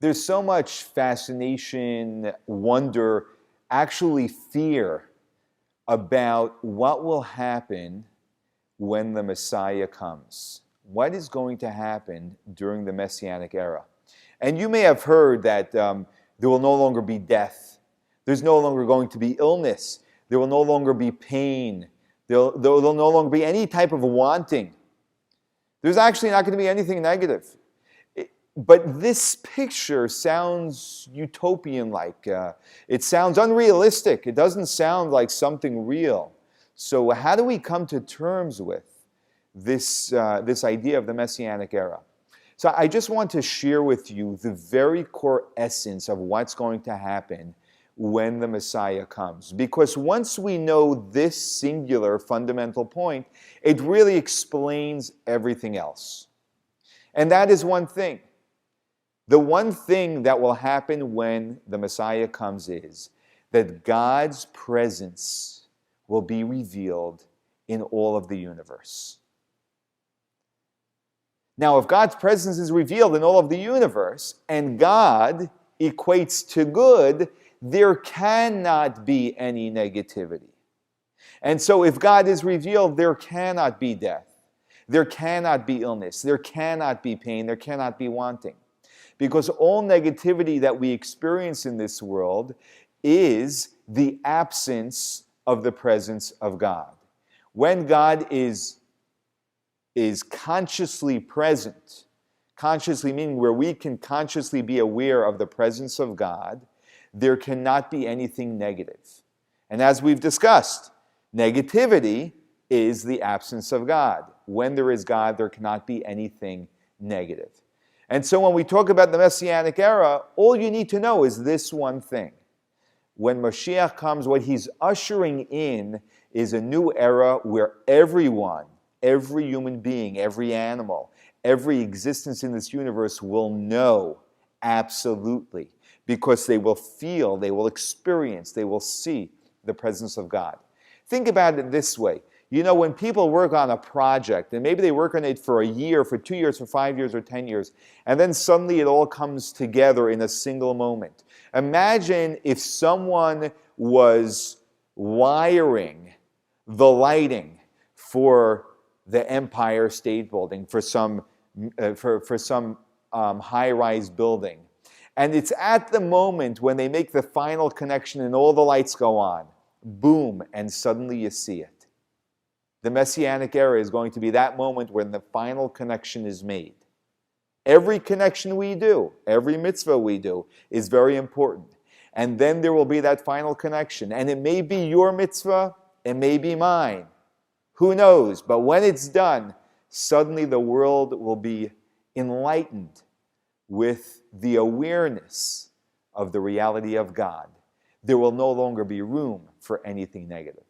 There's so much fascination, wonder, actually fear about what will happen when the Messiah comes. What is going to happen during the Messianic era? And you may have heard that there will no longer be death. There's no longer going to be illness. There will no longer be pain. There will no longer be any type of wanting. There's actually not going to be anything negative. But this picture sounds utopian-like. It sounds unrealistic. It doesn't sound like something real. So how do we come to terms with this idea of the Messianic era? So I just want to share with you the very core essence of what's going to happen when the Messiah comes. Because once we know this singular fundamental point, it really explains everything else. And that is one thing. The one thing that will happen when the Messiah comes is that God's presence will be revealed in all of the universe. Now, if God's presence is revealed in all of the universe, and God equates to good, there cannot be any negativity. And so if God is revealed, there cannot be death. There cannot be illness. There cannot be pain. There cannot be wanting. Because all negativity that we experience in this world is the absence of the presence of God. When God is consciously present, consciously meaning where we can consciously be aware of the presence of God, there cannot be anything negative. And as we've discussed, negativity is the absence of God. When there is God, there cannot be anything negative. And so when we talk about the Messianic era, all you need to know is this one thing. When Mashiach comes, what he's ushering in is a new era where everyone, every human being, every animal, every existence in this universe will know absolutely, because they will feel, they will experience, they will see the presence of God. Think about it this way. You know, when people work on a project, and maybe they work on it for a year, for 2 years, for 5 years, or 10 years, and then suddenly it all comes together in a single moment. Imagine if someone was wiring the lighting for the Empire State Building, for some high-rise building. And it's at the moment when they make the final connection and all the lights go on. Boom, and suddenly you see it. The Messianic era is going to be that moment when the final connection is made. Every connection we do, every mitzvah we do, is very important. And then there will be that final connection. And it may be your mitzvah, it may be mine. Who knows? But when it's done, suddenly the world will be enlightened with the awareness of the reality of God. There will no longer be room for anything negative.